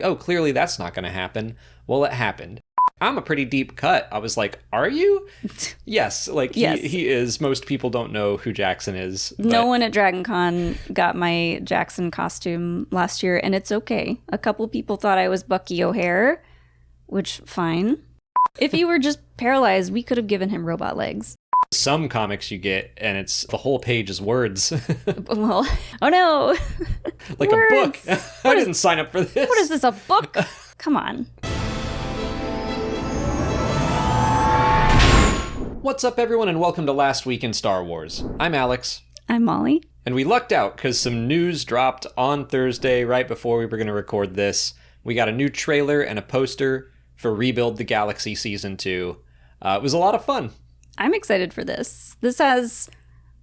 oh, clearly that's not going to happen. Well, it happened. I'm a pretty deep cut. I was like, are you? Yes, like Yes. he is. Most people don't know who Jackson is. No one at DragonCon got my Jackson costume last year, and it's okay. A couple people thought I was Bucky O'Hare, which, fine. If he were just paralyzed, we could have given him robot legs. Some comics you get, and it's the whole page is words. Well, oh no. Like Words. a book. I didn't sign up for this. What is this, a book? Come on. What's up, everyone, and welcome to Last Week in Star Wars. I'm Alex. I'm Molly. And we lucked out because some news dropped on Thursday right before we were going to record this. We got a new trailer and a poster for Rebuild the Galaxy Season 2. It was a lot of fun. I'm excited for this. This has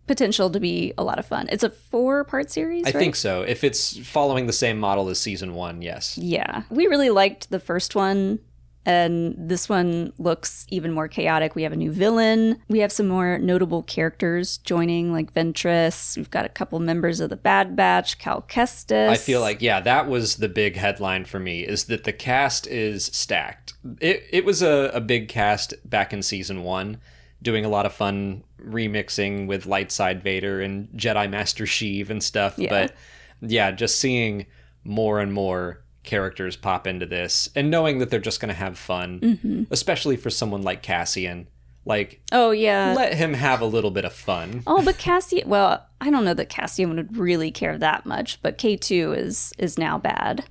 potential to be a lot of fun. It's a 4-part series, I right? think so. If it's following the same model as Season 1, yes. Yeah. We really liked the first one, and this one looks even more chaotic. We have a new villain. We have some more notable characters joining, like Ventress. We've got a couple members of the Bad Batch, Cal Kestis. I feel like, yeah, that was the big headline for me, is that the cast is stacked. It was a big cast back in Season 1, doing a lot of fun remixing with Lightside Vader and Jedi Master Sheev and stuff. Yeah. But yeah, just seeing more and more characters pop into this and knowing that they're just going to have fun, especially for someone like Cassian. Like, oh, yeah. let him have a little bit of fun. Oh, but Cassian, well, I don't know that Cassian would really care that much, but K2 is now bad.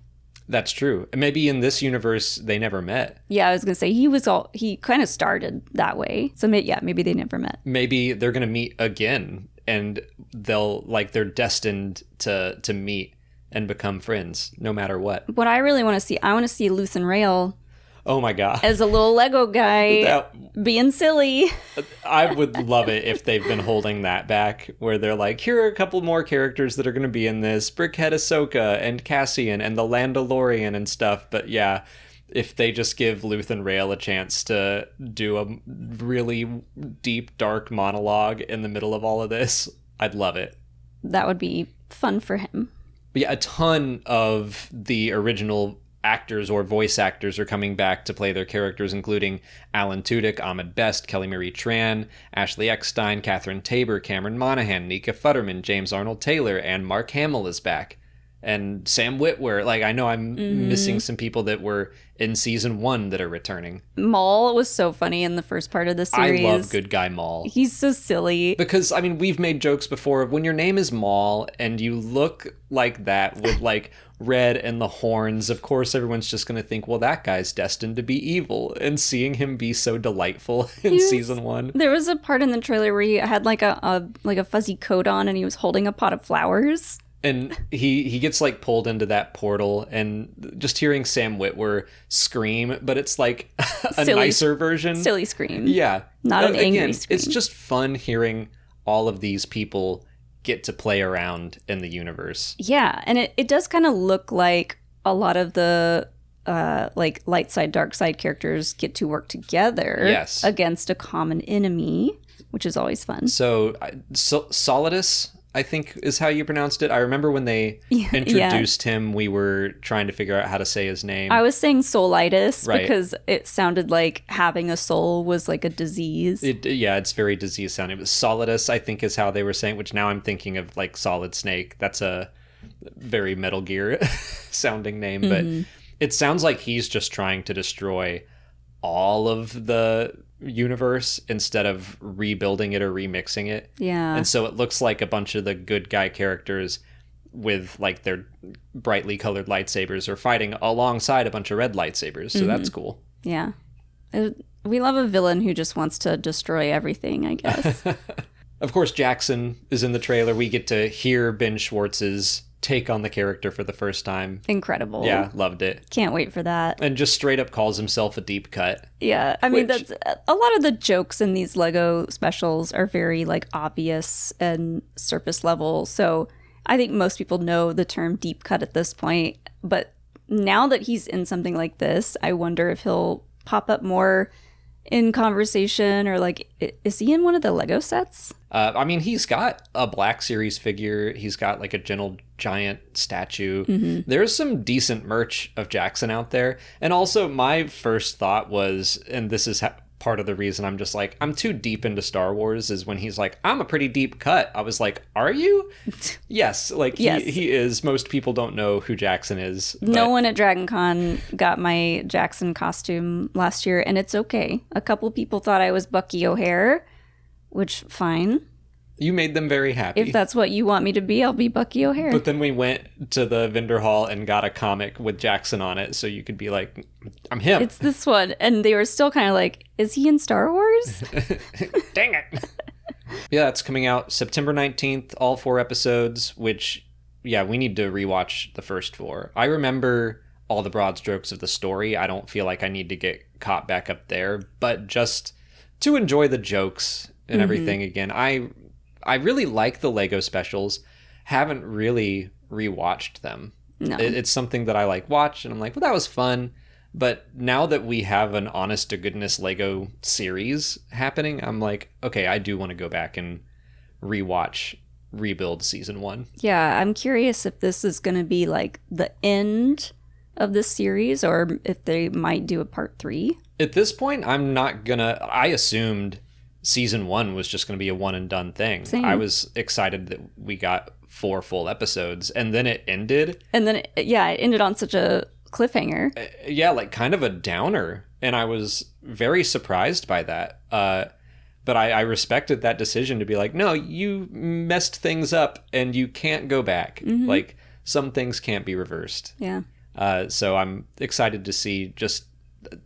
That's true. And maybe in this universe, they never met. Yeah, I was going to say, he kind of started that way. So maybe they never met. Maybe they're going to meet again and they're destined to meet and become friends no matter what. What I really want to see, I want to see Luthen Rail Oh my God. as a little Lego guy being silly. I would love it if they've been holding that back, where they're like, here are a couple more characters that are going to be in this, Brickhead Ahsoka and Cassian and the Landalorian and stuff. But yeah, if they just give Luthen Rail a chance to do a really deep, dark monologue in the middle of all of this, I'd love it. That would be fun for him. But yeah, a ton of the original actors or voice actors are coming back to play their characters, including Alan Tudyk, Ahmed Best, Kelly Marie Tran, Ashley Eckstein, Catherine Tabor, Cameron Monaghan, Nika Futterman, James Arnold Taylor, and Mark Hamill is back. And Sam Witwer. Like, I know I'm missing some people that were in Season 1 that are returning. Maul was so funny in the first part of the series. I love Good Guy Maul. He's so silly. Because, I mean, we've made jokes before of when your name is Maul and you look like that with, like, red and the horns, of course everyone's just going to think, well, that guy's destined to be evil. And seeing him be so delightful in Season 1. There was a part in the trailer where he had, like, a fuzzy coat on and he was holding a pot of flowers. And he gets, like, pulled into that portal, and just hearing Sam Witwer scream, but it's, like, a nicer version. Silly scream. Yeah. Not an angry scream. It's just fun hearing all of these people get to play around in the universe. Yeah, and it does kind of look like a lot of the, like, light side, dark side characters get to work together against a common enemy, which is always fun. So Solidus, I think is how you pronounced it. I remember when they introduced him, we were trying to figure out how to say his name. I was saying soulitis because it sounded like having a soul was like a disease. It's very disease sounding. But Solidus, I think, is how they were saying, which now I'm thinking of like Solid Snake. That's a very Metal Gear sounding name. But it sounds like he's just trying to destroy all of the universe instead of rebuilding it or remixing it. Yeah. And so it looks like a bunch of the good guy characters with like their brightly colored lightsabers are fighting alongside a bunch of red lightsabers. So that's cool. Yeah. We love a villain who just wants to destroy everything, I guess. Of course, Jackson is in the trailer. We get to hear Ben Schwartz's take on the character for the first time. Incredible. Yeah, loved it. Can't wait for that. And just straight up calls himself a deep cut. Yeah, I mean, that's a lot of the jokes in these Lego specials are very like obvious and surface level. So I think most people know the term deep cut at this point. But now that he's in something like this, I wonder if he'll pop up more in conversation, or like, is he in one of the Lego sets? I mean, he's got a Black Series figure. He's got like a gentle giant statue. There's some decent merch of Jackson out there. And also my first thought was, and this is part of the reason I'm just like, I'm too deep into Star Wars, is when he's like, I'm a pretty deep cut. I was like, are you? Yes. Like Yes. He is. Most people don't know who Jackson is. No one at Dragon Con got my Jackson costume last year, and it's okay. A couple people thought I was Bucky O'Hare, which, fine. You made them very happy. If that's what you want me to be, I'll be Bucky O'Hare. But then we went to the vendor hall and got a comic with Jackson on it, so you could be like, I'm him. It's this one. And they were still kind of like, is he in Star Wars? Dang it. Yeah, it's coming out September 19th, all 4 episodes, which, yeah, we need to rewatch the first 4. I remember all the broad strokes of the story. I don't feel like I need to get caught back up there, but just to enjoy the jokes and everything again. I really like the Lego specials. Haven't really rewatched them. No. It's something that I like watch, and I'm like, well, that was fun. But now that we have an honest to goodness Lego series happening, I'm like, okay, I do want to go back and rewatch Rebuild Season 1. Yeah, I'm curious if this is going to be like the end of this series, or if they might do a part 3. At this point, I assumed Season 1 was just going to be a one and done thing. Same. I was excited that we got 4 full episodes, and then it ended. And then, it ended on such a cliffhanger. Yeah, like kind of a downer. And I was very surprised by that. But I respected that decision to be like, no, you messed things up and you can't go back. Like, some things can't be reversed. Yeah. So I'm excited to see just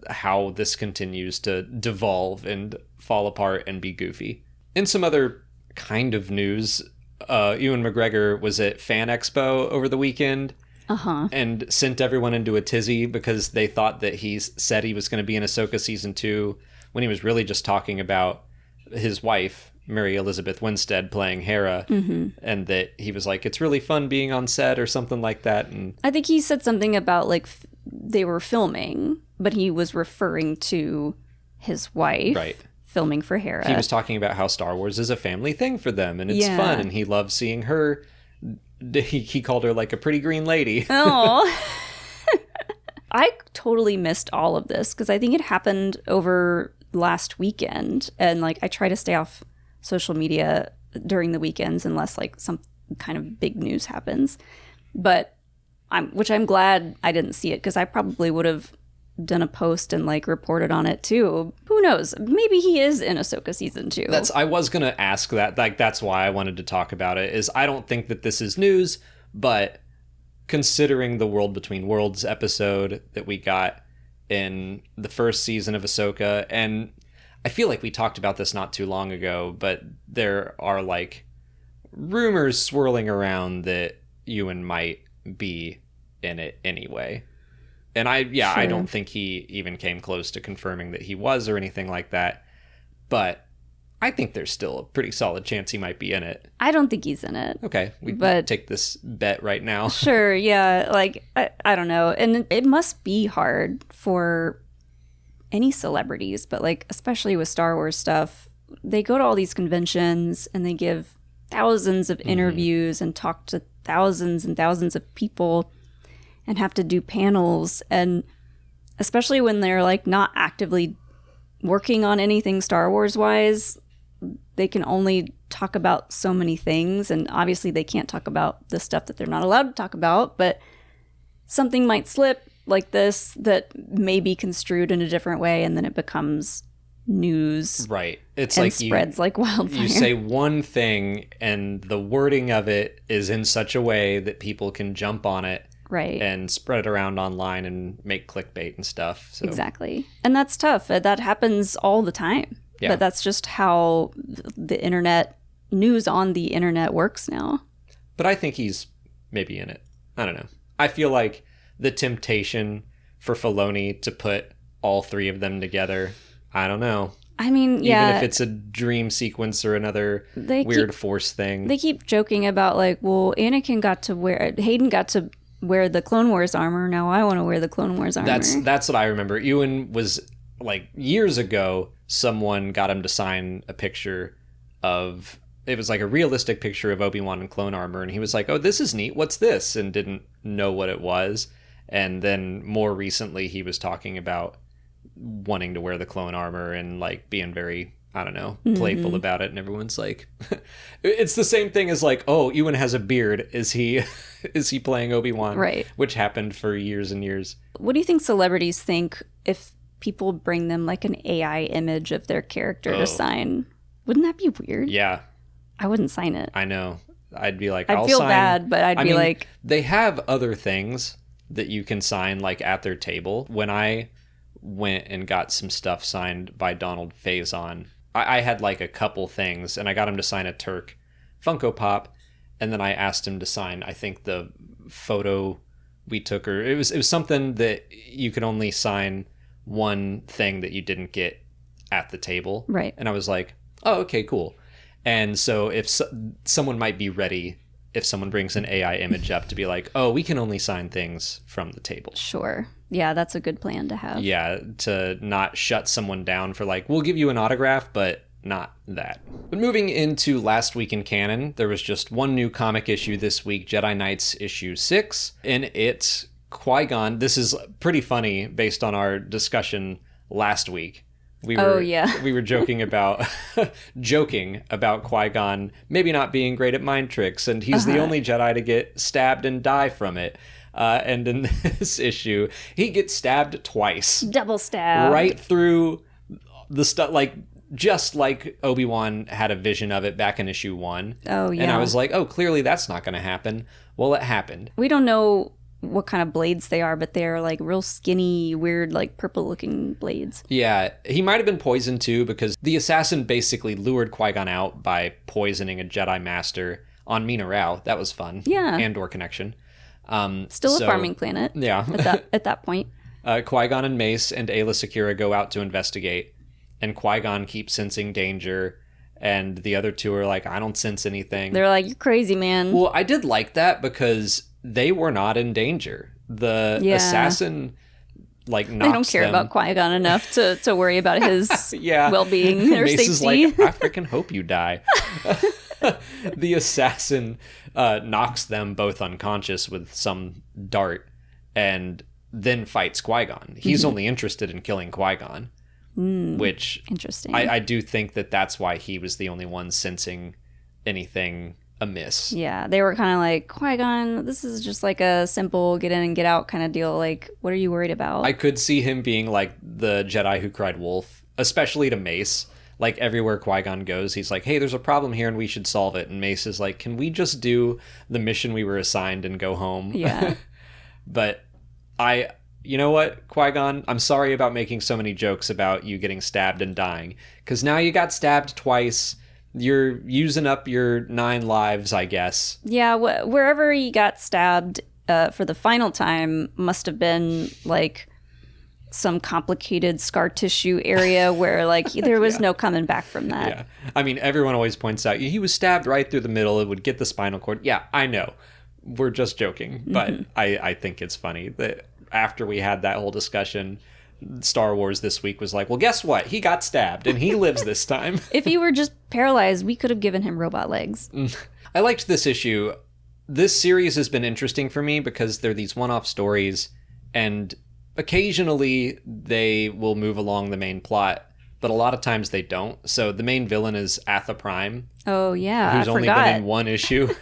how this continues to devolve and fall apart and be goofy. In some other kind of news, Ewan McGregor was at Fan Expo over the weekend and sent everyone into a tizzy because they thought that he said he was going to be in Ahsoka Season 2 when he was really just talking about his wife, Mary Elizabeth Winstead, playing Hera, and that he was like, it's really fun being on set or something like that. And I think he said something about like they were filming, but he was referring to his wife. Right. Filming for Hera. He was talking about how Star Wars is a family thing for them, and it's fun, and he loves seeing her. He called her like a pretty green lady. Oh. I totally missed all of this because I think it happened over last weekend, and like I try to stay off social media during the weekends unless like some kind of big news happens. But I'm glad I didn't see it, because I probably would have done a post and like reported on it too. Who knows? Maybe he is in Ahsoka Season 2. I was gonna ask that. Like, that's why I wanted to talk about it. Is I don't think that this is news, but considering the World Between Worlds episode that we got in the first season of Ahsoka, and I feel like we talked about this not too long ago, but there are like rumors swirling around that Ewan might be in it anyway. And I don't think he even came close to confirming that he was or anything like that. But I think there's still a pretty solid chance he might be in it. I don't think he's in it. Okay, we can take this bet right now. Sure, yeah. Like, I don't know. And it must be hard for any celebrities, but like, especially with Star Wars stuff, they go to all these conventions and they give thousands of interviews and talk to thousands and thousands of people and have to do panels. And especially when they're like not actively working on anything Star Wars wise, they can only talk about so many things. And obviously they can't talk about the stuff that they're not allowed to talk about, but something might slip like this that may be construed in a different way, and then it becomes news. Right. It's and like spreads like wildfire. You say one thing and the wording of it is in such a way that people can jump on it. Right. And spread it around online and make clickbait and stuff. So. Exactly. And that's tough. That happens all the time. Yeah. But that's just how the internet, news on the internet works now. But I think he's maybe in it. I don't know. I feel like the temptation for Filoni to put all 3 of them together, I don't know. I mean, yeah. Even if it's a dream sequence or another weird force thing. They keep joking about like, well, Hayden got to wear the Clone Wars armor. Now I want to wear the Clone Wars armor. That's what I remember. Ewan was like years ago someone got him to sign a picture of, it was like a realistic picture of Obi-Wan in clone armor, and he was like, oh, this is neat, what's this? And didn't know what it was. And then more recently he was talking about wanting to wear the clone armor and like being very, I don't know, playful about it. And everyone's like, it's the same thing as like, oh, Ewan has a beard. Is he playing Obi-Wan? Right. Which happened for years and years. What do you think celebrities think if people bring them like an AI image of their character to sign? Wouldn't that be weird? Yeah. I wouldn't sign it. I know. I'd be like, I'd feel bad, but I'd be like... They have other things that you can sign like at their table. When I went and got some stuff signed by Donald Faison, I had like a couple things, and I got him to sign a Turk Funko Pop, and then I asked him to sign, I think, the photo we took, or it was something that you could only sign one thing that you didn't get at the table. Right. And I was like, oh, okay, cool. And so if someone might be ready, if someone brings an AI image up, to be like, oh, we can only sign things from the table. Sure. Yeah, that's a good plan to have. Yeah, to not shut someone down for like, we'll give you an autograph, but not that. But moving into last week in canon, there was just one new comic issue this week, Jedi Knights issue 6. In it, Qui-Gon, this is pretty funny based on our discussion last week. We were joking about Qui-Gon maybe not being great at mind tricks, and he's the only Jedi to get stabbed and die from it. And in this issue, he gets stabbed twice. Double stab. Right through the stuff, like just like Obi-Wan had a vision of it back in issue 1. Oh, yeah. And I was like, oh, clearly that's not going to happen. Well, it happened. We don't know what kind of blades they are, but they're like real skinny, weird, like purple looking blades. Yeah, he might have been poisoned too, because the assassin basically lured Qui-Gon out by poisoning a Jedi Master on Mina Rao. That was fun. Yeah. Andor connection. Still a farming planet. Yeah. at that point. Qui-Gon and Mace and Aayla Secura go out to investigate, and Qui-Gon keeps sensing danger, and the other two are like, I don't sense anything. They're like, you're crazy, man. Well, I did like that because they were not in danger. The assassin, like, knocks They don't care them. about Qui-Gon enough to worry about his well-being or Mace safety. is like, I freaking hope you die. The assassin knocks them both unconscious with some dart and then fights Qui-Gon. He's only interested in killing Qui-Gon, which interesting. I do think that's why he was the only one sensing anything amiss. Yeah, they were kind of like, Qui-Gon, this is just like a simple get in and get out kind of deal. Like, what are you worried about? I could see him being like the Jedi who cried wolf, especially to Mace. Like, everywhere Qui-Gon goes, he's like, hey, there's a problem here and we should solve it. And Mace is like, can we just do the mission we were assigned and go home? Yeah. But you know what, Qui-Gon? I'm sorry about making so many jokes about you getting stabbed and dying. Because now you got stabbed twice. You're using up your 9 lives, I guess. Yeah, wherever he got stabbed for the final time must have been, like, some complicated scar tissue area where, like, there was no coming back from that. Yeah. I mean, everyone always points out, he was stabbed right through the middle. It would get the spinal cord. Yeah, I know. We're just joking. But I think it's funny that after we had that whole discussion, Star Wars this week was like, well, guess what? He got stabbed and he lives this time. If he were just paralyzed, we could have given him robot legs. I liked this issue. This series has been interesting for me because they're these one-off stories, and occasionally they will move along the main plot, but a lot of times they don't. So the main villain is Atha Prime. Oh, yeah, who's only been in one issue.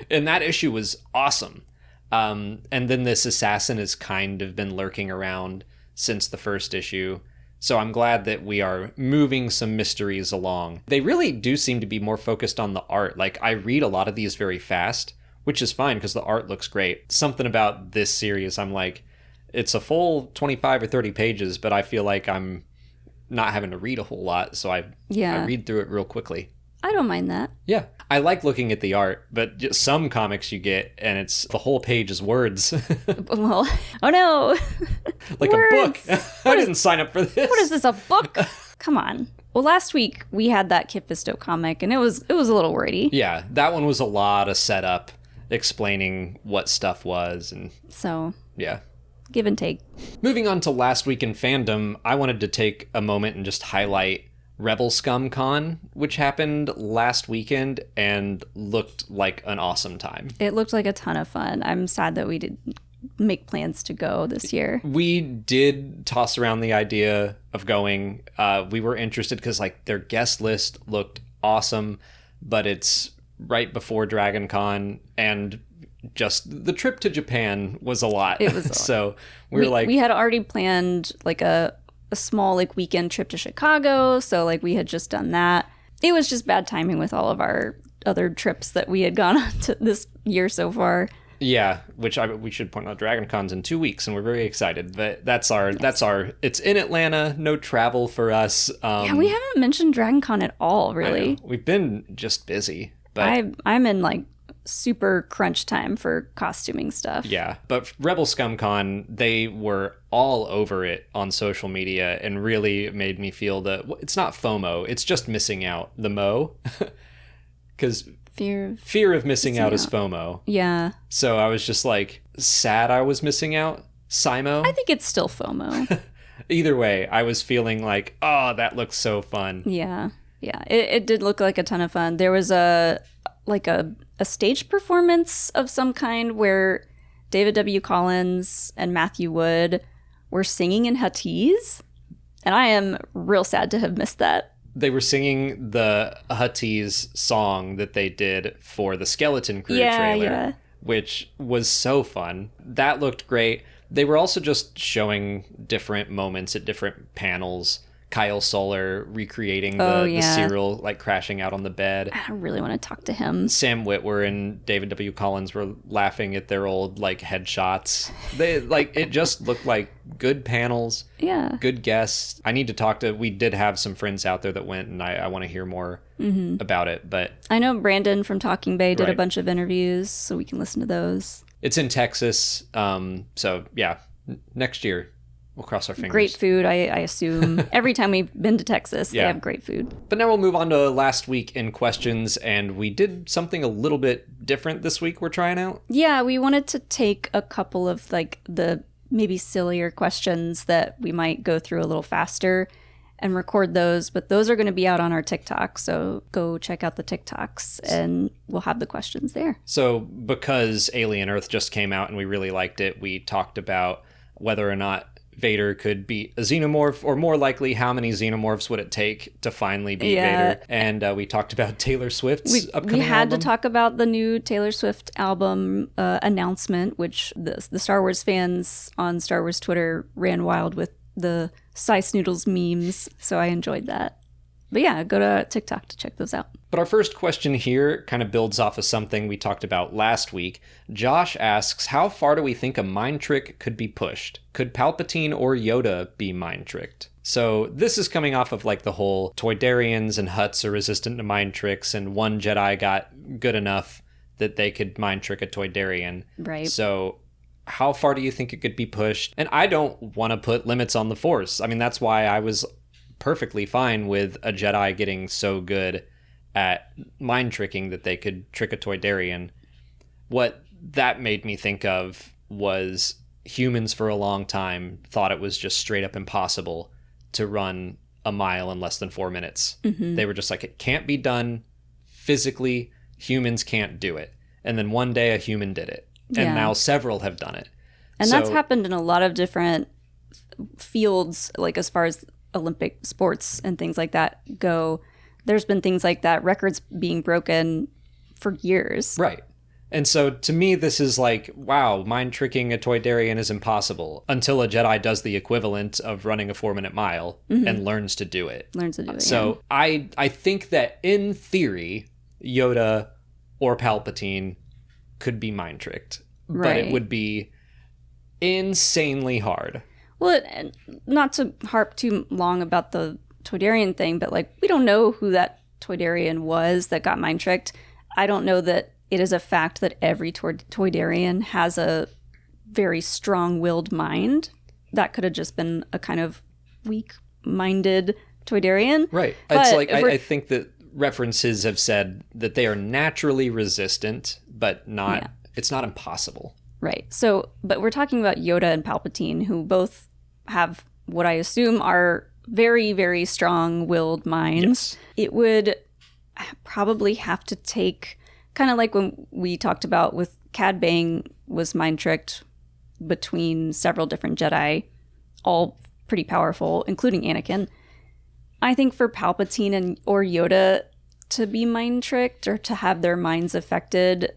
And that issue was awesome. And then this assassin has kind of been lurking around since the first issue. So I'm glad that we are moving some mysteries along. They really do seem to be more focused on the art. Like, I read a lot of these very fast, which is fine because the art looks great. Something about this series, I'm like, it's a full 25 or 30 pages, but I feel like I'm not having to read a whole lot. So I read through it real quickly. I don't mind that. Yeah. I like looking at the art, but just some comics you get and it's the whole page is words. Well, oh no. Like words. A book. I didn't sign up for this. What is this, a book? Come on. Well, last week we had that Kit Fisto comic and it was a little wordy. Yeah, that one was a lot of setup explaining what stuff was, and so yeah. Give and take. Moving on to last week in fandom, I wanted to take a moment and just highlight Rebel Scum Con, which happened last weekend and looked like an awesome time. It looked like a ton of fun. I'm sad that we didn't make plans to go this year. We did toss around the idea of going. We were interested because like their guest list looked awesome, but it's right before Dragon Con, and just the trip to Japan was a lot. It was a lot. So we had already planned like a small like weekend trip to Chicago, so like we had just done that. It was just bad timing with all of our other trips that we had gone on to this year so far. Yeah, we should point out Dragon Con's in 2 weeks, and we're very excited. But that's our it's in Atlanta, no travel for us. Yeah, we haven't mentioned Dragon Con at all, really. We've been just busy. But I'm in like super crunch time for costuming stuff. Yeah, but Rebel Scum Con, they were all over it on social media and really made me feel that it's not FOMO, it's just missing out, the Mo. Because fear of missing out is FOMO. Yeah. So I was just like sad I was missing out. SIMO. I think it's still FOMO. Either way, I was feeling like, oh, that looks so fun. Yeah. Yeah. It did look like a ton of fun. There was a stage performance of some kind where David W. Collins and Matthew Wood were singing in Huttese. And I am real sad to have missed that. They were singing the Huttese song that they did for the Skeleton Crew trailer, which was so fun. That looked great. They were also just showing different moments at different panels. Kyle Soller recreating the Cyril like crashing out on the bed. I really want to talk to him. Sam Witwer and David W. Collins were laughing at their old like headshots. They like it just looked like good panels. Yeah. Good guests. I need to talk to. We did have some friends out there that went, and I want to hear more about it. But I know Brandon from Talking Bay did a bunch of interviews, so we can listen to those. It's in Texas. So yeah, next year. We'll cross our fingers. Great food, I assume. Every time we've been to Texas, they have great food. But now we'll move on to last week in questions, and we did something a little bit different this week we're trying out. Yeah, we wanted to take a couple of like the maybe sillier questions that we might go through a little faster and record those, but those are going to be out on our TikTok, so go check out the TikToks and we'll have the questions there. So because Alien Earth just came out and we really liked it, we talked about whether or not Vader could be a xenomorph, or more likely, how many xenomorphs would it take to finally be Vader? And we talked about Taylor Swift's upcoming We had album. to talk about the new Taylor Swift album announcement, which the Star Wars fans on Star Wars Twitter ran wild with the Sice Noodles memes, so I enjoyed that. But yeah, go to TikTok to check those out. But our first question here kind of builds off of something we talked about last week. Josh asks, how far do we think a mind trick could be pushed? Could Palpatine or Yoda be mind tricked? So this is coming off of like the whole Toydarians and Hutts are resistant to mind tricks, and one Jedi got good enough that they could mind trick a Toydarian. Right. So how far do you think it could be pushed? And I don't want to put limits on the Force. I mean, that's why I was perfectly fine with a Jedi getting so good at mind tricking that they could trick a Toydarian. What that made me think of was humans for a long time thought it was just straight up impossible to run a mile in less than 4 minutes. They were just like, it can't be done physically. Humans can't do it. And then one day a human did it. And now several have done it. And that's happened in a lot of different fields, like as far as Olympic sports and things like that go. There's been things like that, records being broken for years. Right. And so to me, this is like, wow, mind tricking a Toydarian is impossible until a Jedi does the equivalent of running a 4-minute mile and learns to do it. So I think that in theory, Yoda or Palpatine could be mind tricked, but it would be insanely hard. Well, not to harp too long about the Toydarian thing, but like we don't know who that Toydarian was that got mind tricked. I don't know that it is a fact that every Toydarian has a very strong-willed mind. That could have just been a kind of weak-minded Toydarian. Right. It's like I think that references have said that they are naturally resistant, but not. It's not impossible. Right. So, but we're talking about Yoda and Palpatine, who both have what I assume are very, very strong-willed minds. Yes. It would probably have to take, kind of like when we talked about with Cad Bane was mind-tricked between several different Jedi, all pretty powerful, including Anakin. I think for Palpatine or Yoda to be mind-tricked or to have their minds affected,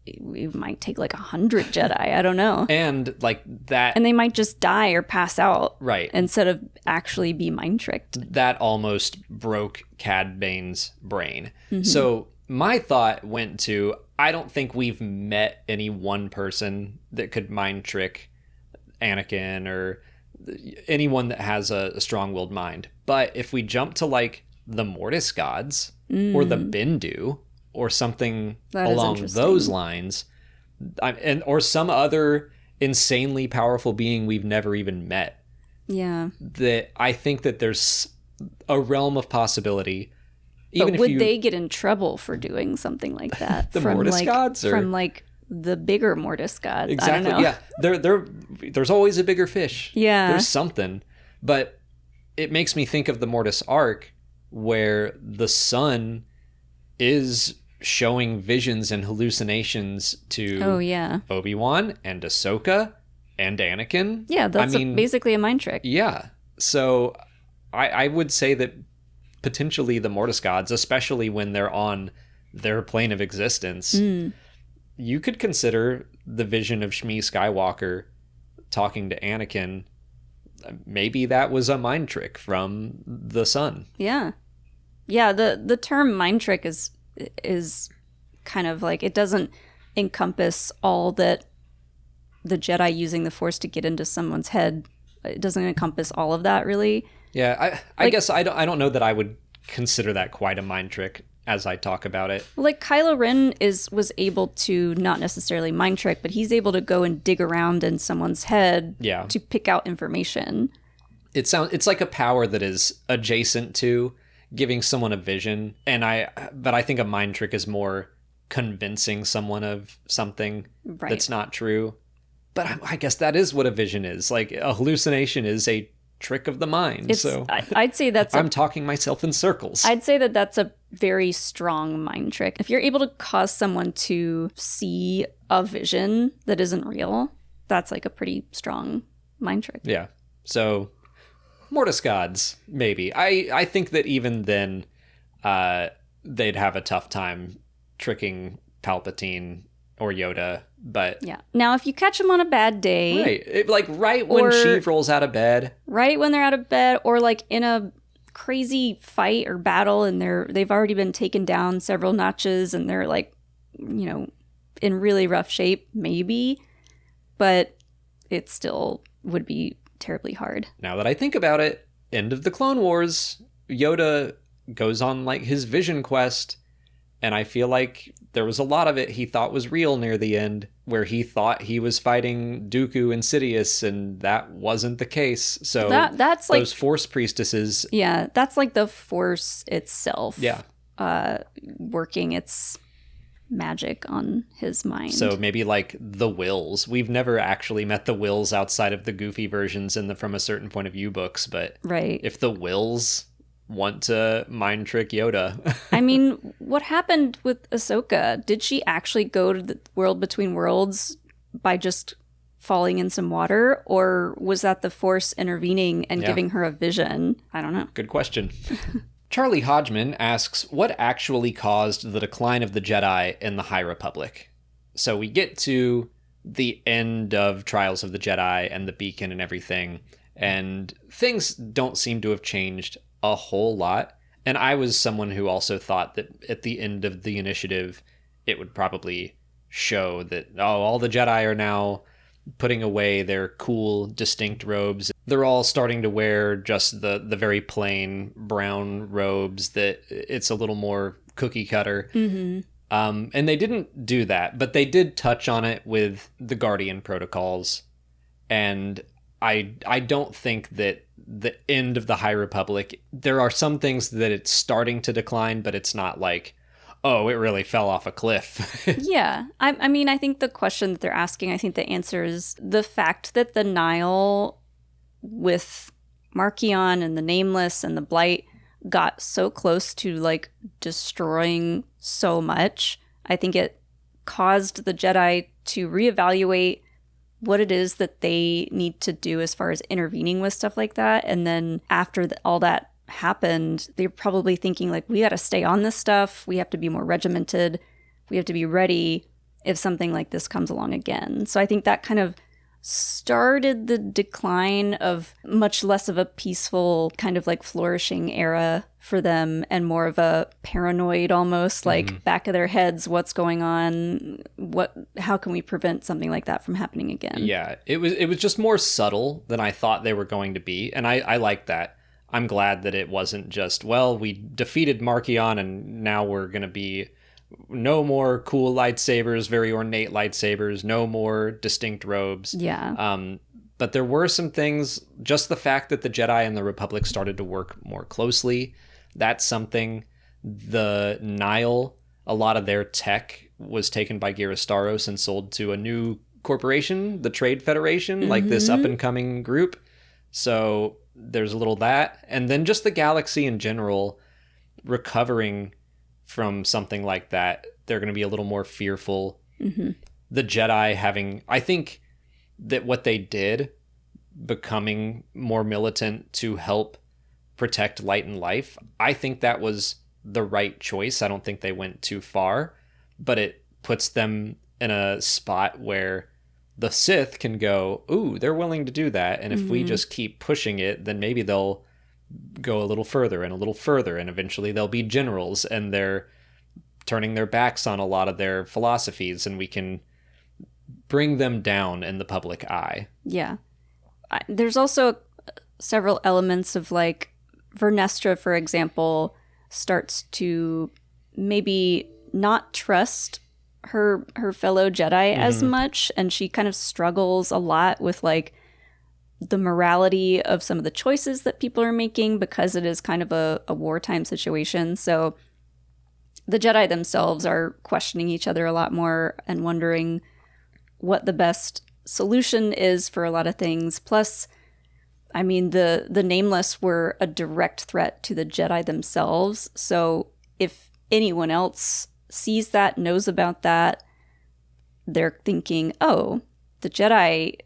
it might take like 100 Jedi. I don't know. And like that. And they might just die or pass out. Right. Instead of actually be mind-tricked. That almost broke Cad Bane's brain. So my thought went to, I don't think we've met any one person that could mind trick Anakin or anyone that has a strong-willed mind. But if we jump to like the Mortis gods or the Bendu or something along those lines, or some other insanely powerful being we've never even met. Yeah. That I think that there's a realm of possibility. But would they get in trouble for doing something like that? The Mortis gods? Or? From like the bigger Mortis gods? Exactly, I don't know. Yeah. There's always a bigger fish. Yeah. There's something. But it makes me think of the Mortis arc where the son is showing visions and hallucinations to Obi-Wan and Ahsoka and Anakin. Yeah, that's basically a mind trick. Yeah. So I would say that potentially the Mortis gods, especially when they're on their plane of existence, you could consider the vision of Shmi Skywalker talking to Anakin. Maybe that was a mind trick from the son. Yeah. Yeah, the term mind trick is kind of like, it doesn't encompass all that the Jedi using the Force to get into someone's head. It doesn't encompass all of that, really. Yeah, I guess I don't know that I would consider that quite a mind trick as I talk about it. Like Kylo Ren was able to not necessarily mind trick, but he's able to go and dig around in someone's head to pick out information. It's like a power that is adjacent to giving someone a vision, but I think a mind trick is more convincing someone of something that's not true. But I guess that is what a vision is. Like a hallucination is a trick of the mind. I'd say I'm talking myself in circles. I'd say that's a very strong mind trick. If you're able to cause someone to see a vision that isn't real, that's like a pretty strong mind trick. Yeah. So Mortis gods, maybe. I think that even then they'd have a tough time tricking Palpatine or Yoda, but yeah. Now, if you catch them on a bad day, right when Sheev rolls out of bed, right when they're out of bed, or like in a crazy fight or battle, and they've already been taken down several notches, and they're like, in really rough shape, maybe, but it still would be terribly hard. Now that I think about it, end of the Clone Wars, Yoda goes on like his vision quest. And I feel like there was a lot of it he thought was real near the end, where he thought he was fighting Dooku and Sidious, and that wasn't the case. So that's those Force priestesses. Yeah, that's like the Force itself. Yeah. Working its magic on his mind. So maybe like the Wills. We've never actually met the Wills outside of the goofy versions in the From a Certain Point of View books, but if the Wills want to mind trick Yoda. I mean, what happened with Ahsoka? Did she actually go to the world between worlds by just falling in some water? Or was that the Force intervening and giving her a vision? I don't know. Good question. Charlie Hodgman asks, what actually caused the decline of the Jedi in the High Republic? So we get to the end of Trials of the Jedi and the beacon and everything, and things don't seem to have changed a whole lot. And I was someone who also thought that at the end of the initiative, it would probably show that, all the Jedi are now putting away their cool, distinct robes. They're all starting to wear just the very plain brown robes that it's a little more cookie cutter. Mm-hmm. And they didn't do that, but they did touch on it with the Guardian protocols. And I don't think that the end of the High Republic, there are some things that it's starting to decline, but it's not like, oh, it really fell off a cliff. Yeah. I mean, I think the question that they're asking, I think the answer is the fact that the Nile with Markion and the Nameless and the Blight got so close to like destroying so much, I think it caused the Jedi to reevaluate what it is that they need to do as far as intervening with stuff like that. And then after all that happened, they're probably thinking like, we got to stay on this stuff. We have to be more regimented. We have to be ready if something like this comes along again. So I think that kind of started the decline of much less of a peaceful kind of like flourishing era for them and more of a paranoid almost like back of their heads, what's going on, how can we prevent something like that from happening again? Yeah, it was just more subtle than I thought they were going to be, and I like that. I'm glad that it wasn't just, well, we defeated Markion and now we're going to be no more cool lightsabers, very ornate lightsabers, no more distinct robes. Yeah. But there were some things, just the fact that the Jedi and the Republic started to work more closely, that's something. The Nile, a lot of their tech was taken by Girastaros and sold to a new corporation, the Trade Federation, like this up-and-coming group. So there's a little that. And then just the galaxy in general recovering from something like that, they're going to be a little more fearful. The Jedi having, I think that what they did, becoming more militant to help protect light and life, I think that was the right choice. I don't think they went too far, but it puts them in a spot where the Sith can go, ooh, they're willing to do that. And if we just keep pushing it, then maybe they'll go a little further and a little further, and eventually they'll be generals and they're turning their backs on a lot of their philosophies, and we can bring them down in the public eye. Yeah. There's also several elements of like Vernestra, for example, starts to maybe not trust her fellow Jedi as much, and she kind of struggles a lot with like the morality of some of the choices that people are making because it is kind of a wartime situation. So the Jedi themselves are questioning each other a lot more and wondering what the best solution is for a lot of things. Plus, I mean, the Nameless were a direct threat to the Jedi themselves. So if anyone else sees that, knows about that, they're thinking, oh, the Jedi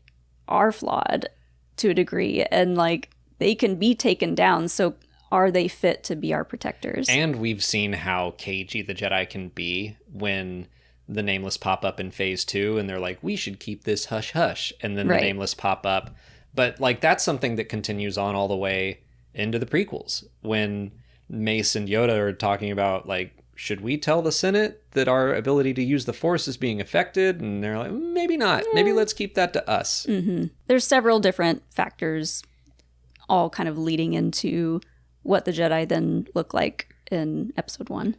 are flawed to a degree, and like they can be taken down. So are they fit to be our protectors? And we've seen how cagey the Jedi can be when the Nameless pop up in phase 2 and they're like, we should keep this hush hush. And then the Nameless pop up. But like that's something that continues on all the way into the prequels when Mace and Yoda are talking about like, should we tell the Senate that our ability to use the Force is being affected? And they're like, maybe not. Maybe let's keep that to us. There's several different factors all kind of leading into what the Jedi then look like in episode 1.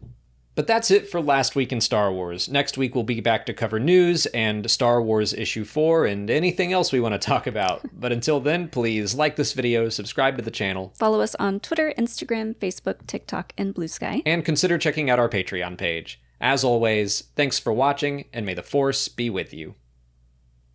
But that's it for last week in Star Wars. Next week we'll be back to cover news and Star Wars issue 4 and anything else we want to talk about. But until then, please like this video, subscribe to the channel. Follow us on Twitter, Instagram, Facebook, TikTok, and Blue Sky. And consider checking out our Patreon page. As always, thanks for watching, and may the Force be with you.